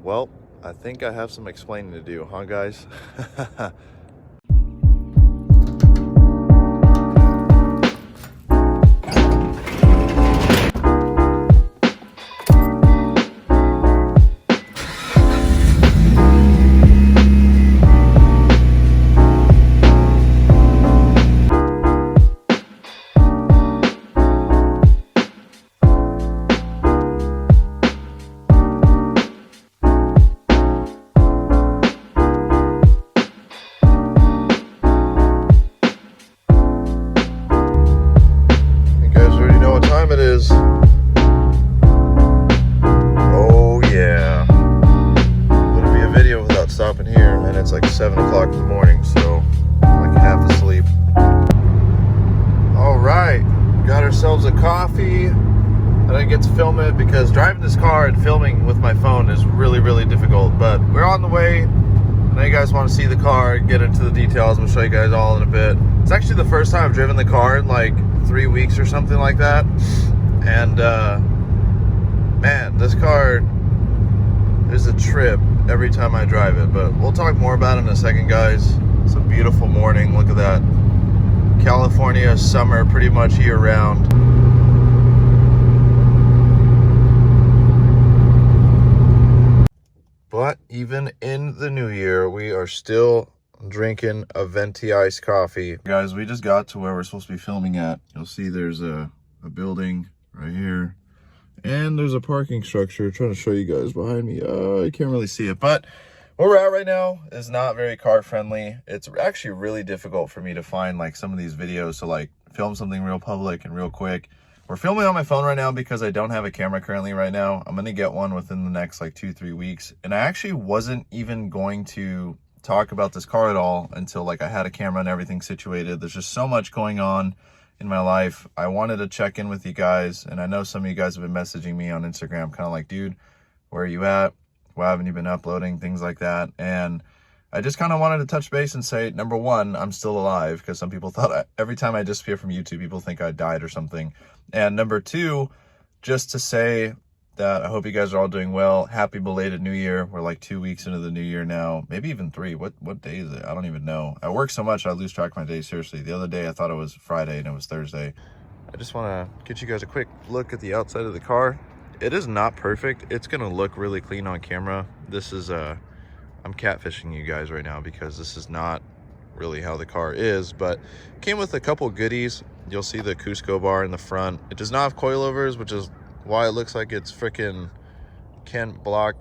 Well, I think I have some explaining to do, huh guys? It is. Oh yeah, wouldn't be a video without stopping here, and it's like 7 o'clock in the morning, so I'm like half asleep. All right, got ourselves a coffee. I didn't get to film it because driving this car and filming with my phone is really difficult, but we're on the way. I know you guys want to see the car, get into the details. We'll show you guys all in a bit. It's actually the first time I've driven the car in like 3 weeks or something like that. And man, this car is a trip every time I drive it, but we'll talk more about it in a second, guys. It's a beautiful morning. Look at that. California summer pretty much year round. But even in the new year, we are still drinking a venti iced coffee. Guys, we just got to where we're supposed to be filming at. You'll see there's a building right here, and there's a parking structure. I'm trying to show you guys behind me. I can't really see it, but where we're at right now is not very car friendly. It's actually really difficult for me to find like some of these videos to like film something real public and real quick. We're filming on my phone right now because I don't have a camera currently right now. I'm gonna get one within the next like 2-3 weeks, and I actually wasn't even going to talk about this car at all until like I had a camera and everything situated. There's just so much going on in my life. I wanted to check in with you guys, and I know some of you guys have been messaging me on Instagram kind of like, dude, where are you at? Why haven't you been uploading? Things like that. And I just kind of wanted to touch base and say, number one, I'm still alive, because some people thought every time I disappear from YouTube, people think I died or something. And number two, just to say that I hope you guys are all doing well. Happy belated New Year. We're like 2 weeks into the new year now, maybe even 3. What day is it? I don't even know. I work so much I lose track of my days, seriously. The other day I thought it was Friday and it was Thursday. I just want to get you guys a quick look at the outside of the car. It is not perfect. It's gonna look really clean on camera. This is I'm catfishing you guys right now because this is not really how the car is, but came with a couple goodies. You'll see the Cusco bar in the front. It does not have coilovers, which is why it looks like it's freaking Kent Block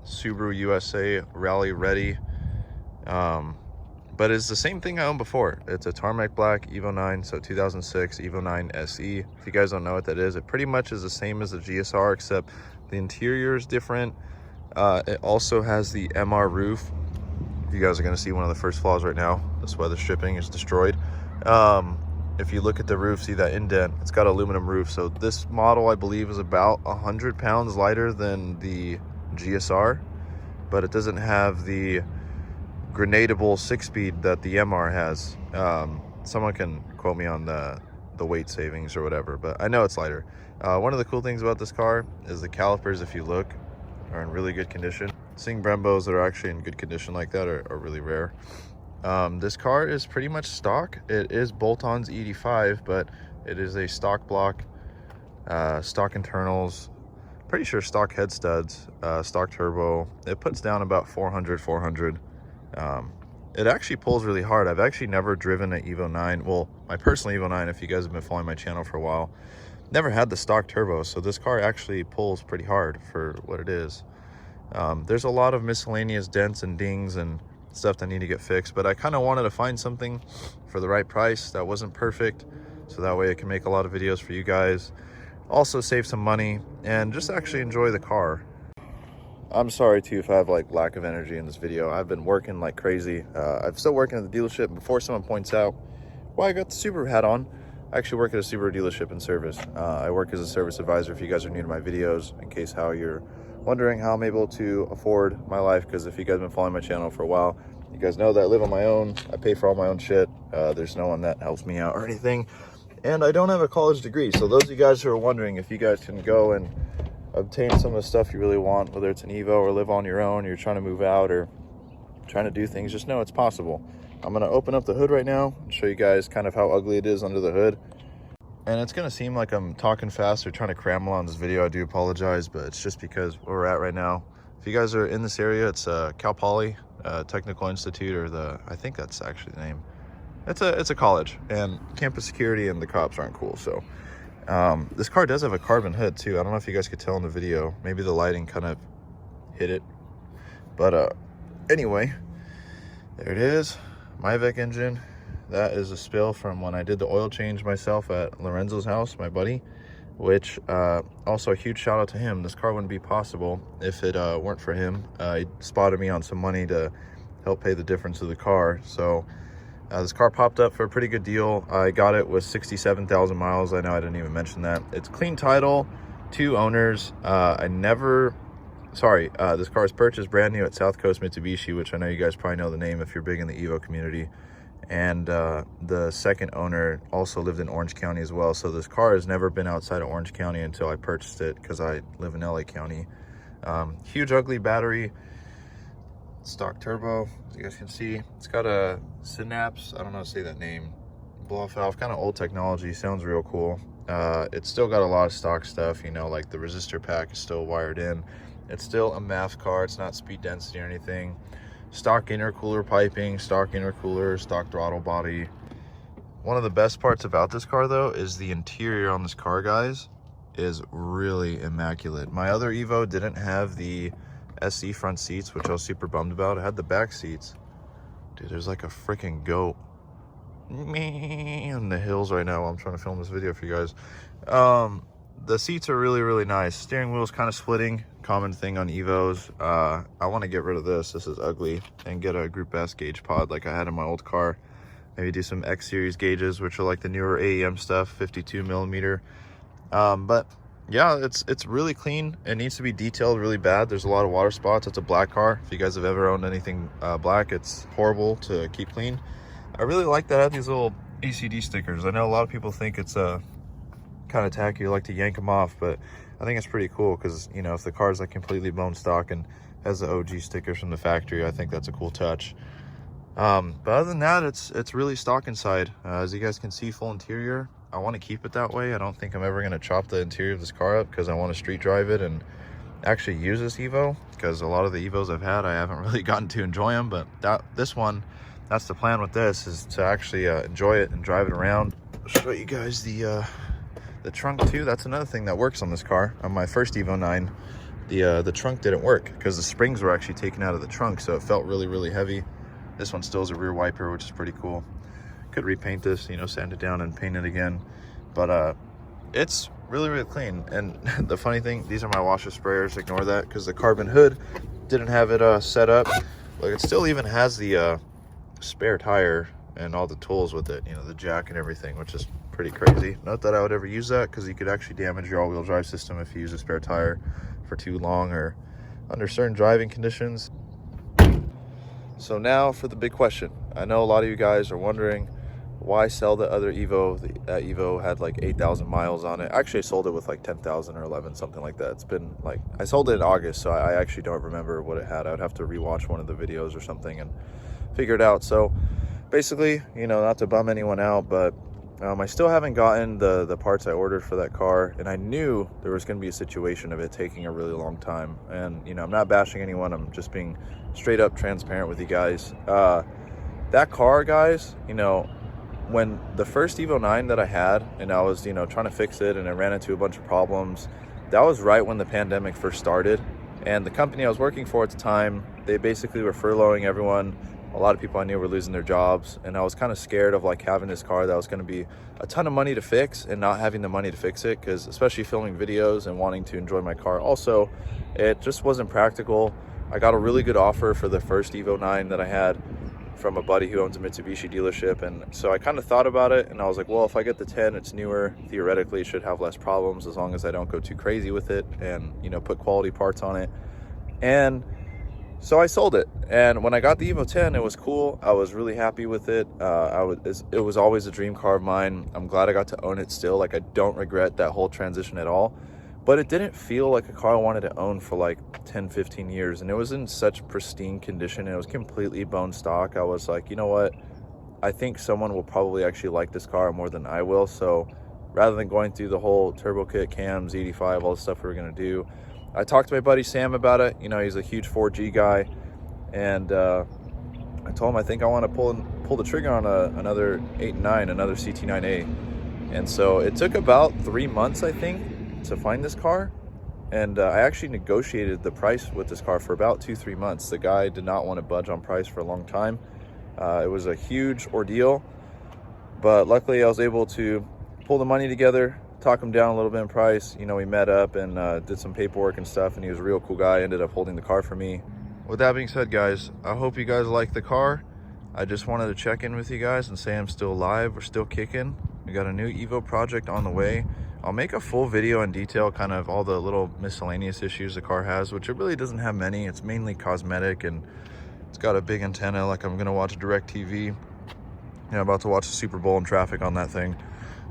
Subaru USA Rally Ready. But it's the same thing I owned before. It's a tarmac black Evo 9, so 2006 Evo 9 SE. If you guys don't know what that is, it pretty much is the same as the GSR, except the interior is different. It also has the MR roof. You guys are going to see one of the first flaws right now. This weather stripping is destroyed. If you look at the roof, see that indent? It's got aluminum roof. So this model, I believe, is about 100 pounds lighter than the GSR, but it doesn't have the grenadable 6-speed that the MR has. Someone can quote me on the weight savings or whatever, but I know it's lighter. One of the cool things about this car is the calipers, if you look, are in really good condition. Seeing Brembos that are actually in good condition like that are really rare. This car is pretty much stock. It is bolt-ons ED5, but it is a stock block, stock internals, pretty sure stock head studs, stock turbo. It puts down about 400. It actually pulls really hard. I've actually never driven an Evo 9. Well, my personal Evo 9, if you guys have been following my channel for a while, never had the stock turbo, so this car actually pulls pretty hard for what it is. There's a lot of miscellaneous dents and dings and stuff that need to get fixed, but I kind of wanted to find something for the right price that wasn't perfect, so that way I can make a lot of videos for you guys, also save some money, and just actually enjoy the car. I'm sorry too if I have like lack of energy in this video. I've been working like crazy. I'm still working at the dealership. Before someone points out why I got the Subaru hat on, I actually work at a Subaru dealership in service. I work as a service advisor, if you guys are new to my videos, in case how you're wondering how I'm able to afford my life, because if you guys have been following my channel for a while, you guys know that I live on my own. I pay for all my own shit. There's no one that helps me out or anything, and I don't have a college degree. So those of you guys who are wondering if you guys can go and obtain some of the stuff you really want, whether it's an Evo or live on your own, you're trying to move out or trying to do things, just know it's possible. I'm going to open up the hood right now and show you guys kind of how ugly it is under the hood. And it's going to seem like I'm talking fast or trying to cram along this video. I do apologize, but it's just because where we're at right now. If you guys are in this area, it's Cal Poly Technical Institute, or I think that's actually the name. It's a college, and campus security and the cops aren't cool. So this car does have a carbon hood too. I don't know if you guys could tell in the video. Maybe the lighting kind of hit it. But anyway, there it is. Myvec engine. That is a spill from when I did the oil change myself at Lorenzo's house, my buddy, which also a huge shout out to him. This car wouldn't be possible if it weren't for him. He spotted me on some money to help pay the difference of the car. So this car popped up for a pretty good deal. I got it with 67,000 miles. I know I didn't even mention that. It's clean title, 2 owners. This car is purchased brand new at South Coast Mitsubishi, which I know you guys probably know the name if you're big in the Evo community. And the second owner also lived in Orange County as well. So this car has never been outside of Orange County until I purchased it, because I live in LA County. Huge ugly battery, stock turbo, as you guys can see. It's got a Synapse, I don't know how to say that name, blow off valve, kind of old technology, sounds real cool. It's still got a lot of stock stuff, you know, like the resistor pack is still wired in. It's still a MAF car, it's not speed density or anything. Stock intercooler piping, stock intercooler, stock throttle body. One of the best parts about this car though is the interior on this car, guys, is really immaculate. My other Evo didn't have the SE front seats, which I was super bummed about. It had the back seats. Dude, there's like a freaking goat in the hills right now while I'm trying to film this video for you guys. The seats are really, really nice. Steering wheel's kind of splitting, common thing on Evos. I want to get rid of this. This is ugly, and get a Group S gauge pod like I had in my old car. Maybe do some X series gauges, which are like the newer AEM stuff, 52 millimeter. But yeah, it's really clean. It needs to be detailed really bad. There's a lot of water spots. It's a black car. If you guys have ever owned anything black, it's horrible to keep clean. I really like that I have these little ACD stickers. I know a lot of people think it's kind of tacky, you like to yank them off, but I think it's pretty cool, because you know, if the car is like completely bone stock and has the OG stickers from the factory, I think that's a cool touch. But other than that, it's really stock inside. As you guys can see, full interior. I want to keep it that way. I don't think I'm ever going to chop the interior of this car up, because I want to street drive it and actually use this Evo, because a lot of the Evos I've had, I haven't really gotten to enjoy them. But this one, that's the plan with this, is to actually enjoy it and drive it around. I'll show you guys the trunk too. That's another thing that works on this car. On my first Evo 9, the trunk didn't work because the springs were actually taken out of the trunk, so it felt really, really heavy. This one still has a rear wiper, which is pretty cool. Could repaint this, you know, sand it down and paint it again, but it's really, really clean. And the funny thing, these are my washer sprayers. Ignore that, because the carbon hood didn't have it set up. Like, it still even has the spare tire and all the tools with it, you know, the jack and everything, which is pretty crazy. Not that I would ever use that, because you could actually damage your all-wheel drive system if you use a spare tire for too long or under certain driving conditions. So now for the big question. I know a lot of you guys are wondering, why sell the other Evo? That Evo had like 8,000 miles on it. Actually, I sold it with like 10,000 or 11, something like that. It's been like, I sold it in August, so I actually don't remember what it had. I would have to rewatch one of the videos or something and figure it out. So basically, you know, not to bum anyone out, but I still haven't gotten the parts I ordered for that car, and I knew there was going to be a situation of it taking a really long time. And, you know, I'm not bashing anyone. I'm just being straight up transparent with you guys. That car, guys, you know, when the first Evo 9 that I had, and I was, you know, trying to fix it, and I ran into a bunch of problems, that was right when the pandemic first started. And the company I was working for at the time, they basically were furloughing everyone. A lot of people I knew were losing their jobs, and I was kind of scared of like having this car that was going to be a ton of money to fix and not having the money to fix it, because especially filming videos and wanting to enjoy my car, also it just wasn't practical. I got a really good offer for the first Evo 9 that I had from a buddy who owns a Mitsubishi dealership, and so I kind of thought about it, and I was like, well, if I get the 10, it's newer, theoretically it should have less problems as long as I don't go too crazy with it and, you know, put quality parts on it. And so I sold it, and when I got the Evo 10, it was cool. I was really happy with it. It was always a dream car of mine. I'm glad I got to own it still. Like, I don't regret that whole transition at all. but it didn't feel like a car I wanted to own for like 10-15 years. And it was in such pristine condition, and it was completely bone stock. I was like, you know what, I think someone will probably actually like this car more than I will. So rather than going through the whole turbo kit, cams, 85, all the stuff we were gonna do, I talked to my buddy Sam about it. You know, he's a huge 4G guy, and I told him I think I want to pull the trigger on another 8.9, another CT9A. And so it took about 3 months, I think, to find this car. And I actually negotiated the price with this car for about 2-3 months. The guy did not want to budge on price for a long time. It was a huge ordeal, but luckily I was able to pull the money together, talk him down a little bit in price. You know, we met up and did some paperwork and stuff, and he was a real cool guy. Ended up holding the car for me. With that being said, guys, I hope you guys like the car. I just wanted to check in with you guys and say I'm still alive. We're still kicking. We got a new Evo project on the way. I'll make a full video in detail, kind of all the little miscellaneous issues the car has, which it really doesn't have many. It's mainly cosmetic, and it's got a big antenna like I'm gonna watch DirecTV. You know, about to watch the Super Bowl in traffic on that thing.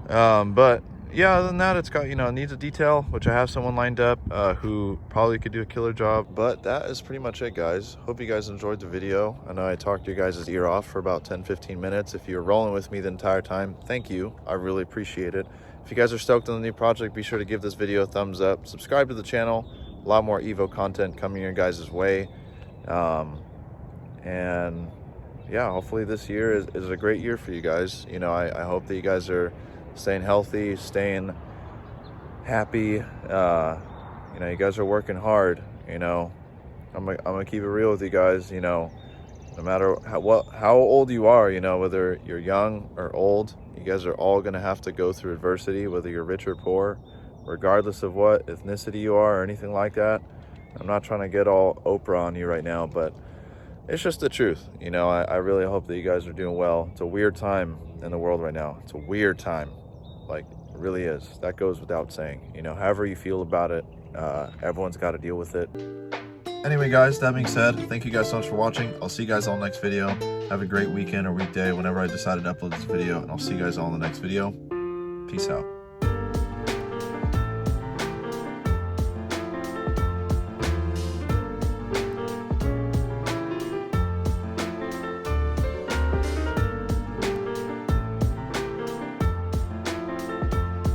But yeah, other than that, it's got, you know, it needs a detail, which I have someone lined up who probably could do a killer job. But that is pretty much it, guys. Hope you guys enjoyed the video. I know I talked your guys' ear off for about 10-15 minutes. If you're rolling with me the entire time, thank you. I really appreciate it. If you guys are stoked on the new project, be sure to give this video a thumbs up. Subscribe to the channel. A lot more Evo content coming your guys' way. And yeah, hopefully this year is a great year for you guys. You know, I hope that you guys are staying healthy, staying happy. You know, you guys are working hard. You know, I'm gonna keep it real with you guys. You know, no matter how old you are, you know, whether you're young or old, you guys are all gonna have to go through adversity, whether you're rich or poor, regardless of what ethnicity you are or anything like that. I'm not trying to get all Oprah on you right now, but it's just the truth. You know, I really hope that you guys are doing well. It's a weird time in the world right now. It's a weird time. Like, it really is. That goes without saying. You know, however you feel about it, everyone's got to deal with it. Anyway, guys, that being said, thank you guys so much for watching. I'll see you guys all next video. Have a great weekend or weekday whenever I decide to upload this video, and I'll see you guys all in the next video. Peace out.